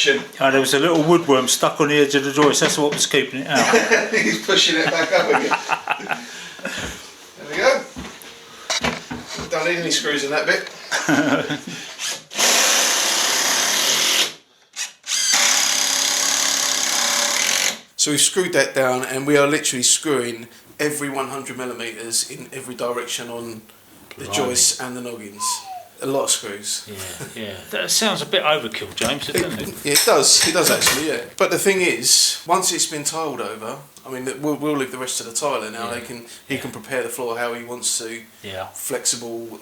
friction. Oh, there was a little woodworm stuck on the edge of the joist. That's what was keeping it out. He's pushing it back up again. There we go. Don't need any screws in that bit. So we've screwed that down, and we are literally screwing every 100mm in every direction on the joists and the noggins. A lot of screws. Yeah. That sounds a bit overkill, James, doesn't it? It does actually, yeah. But the thing is, once it's been tiled over, I mean, we'll leave the rest of the tiler now. Yeah. He can prepare the floor how he wants to. Yeah. Flexible,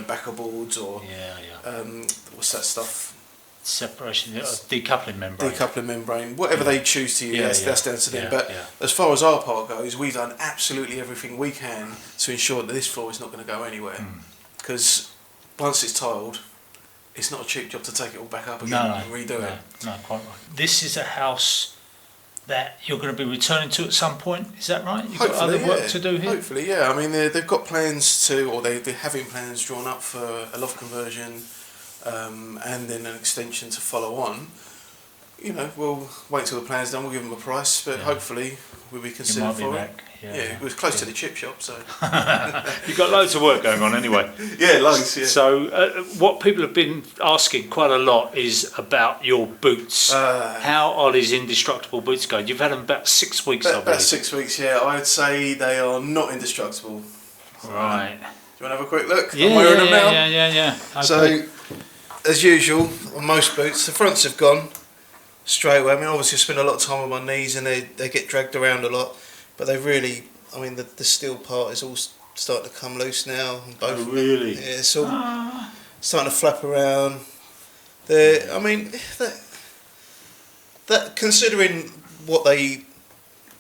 backer boards or what's that stuff? Separation, decoupling membrane. Decoupling membrane, whatever they choose to use, that's down to them. But as far as our part goes, we've done absolutely everything we can to ensure that this floor is not going to go anywhere. Because once it's tiled, it's not a cheap job to take it all back up again and redo it. No, quite right. This is a house that you're going to be returning to at some point, is that right? You've got other work to do here? Hopefully, yeah. I mean, they've got plans to, or they're having plans drawn up for a loft conversion. And then an extension to follow on. We'll wait till the plan's done. We'll give them a price, but hopefully we'll be considered for it. Yeah, we're close to the chip shop, so you've got loads of work going on anyway. Yeah, loads. Yeah. So what people have been asking quite a lot is about your boots. How are these indestructible boots going? You've had them about 6 weeks. About 6 weeks. Yeah, I would say they are not indestructible. Right. Do you want to have a quick look? Yeah, I'm wearing them now. Yeah. Okay. So, as usual, on most boots, the fronts have gone straight away. I mean, obviously I spend a lot of time on my knees and they get dragged around a lot, but they really, I mean, the steel part is all starting to come loose now. Oh, really? Yeah, it's all starting to flap around. I mean, that considering what they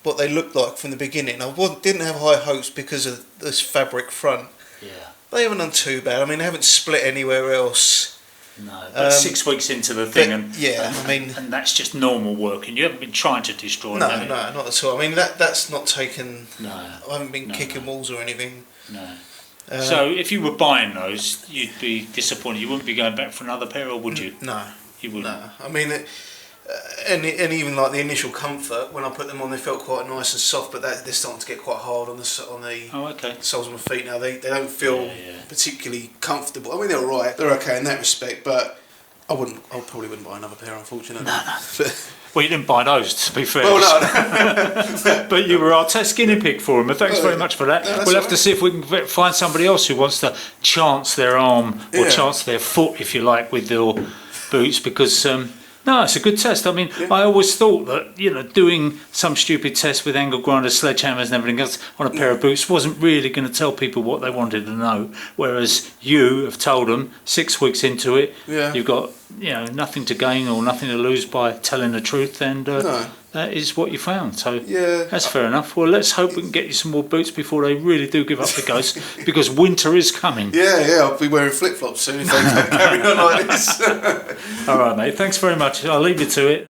looked like from the beginning, I didn't have high hopes because of this fabric front. Yeah. They haven't done too bad. I mean, they haven't split anywhere else. No, but 6 weeks into the thing, and that's just normal work, and you haven't been trying to destroy them. No, not at all. I mean, that's not taken. No, I haven't been kicking walls or anything. No. So if you were buying those, you'd be disappointed. You wouldn't be going back for another pair, or would you? No, you wouldn't. No, I mean, and even like the initial comfort when I put them on, they felt quite nice and soft, but they're starting to get quite hard on the soles of my feet now. They don't feel particularly comfortable. I mean, they're all right. They're okay in that respect, but I probably wouldn't buy another pair, unfortunately. No. Well, you didn't buy those, to be fair. Well, no. But you were our test guinea pig for them, and thanks very much for that. No, we'll have to see if we can find somebody else who wants to chance their arm or chance their foot, if you like, with their boots, because no, it's a good test. I mean, I always thought that, doing some stupid test with angle grinders, sledgehammers and everything else on a pair of boots wasn't really going to tell people what they wanted to know. Whereas you have told them 6 weeks into it, you've got, nothing to gain or nothing to lose by telling the truth, and that is what you found. So that's fair enough. Well, let's hope we can get you some more boots before they really do give up the ghost, because winter is coming. Yeah, I'll be wearing flip-flops soon if they carry on like this. All right, mate. Thanks very much. I'll leave you to it.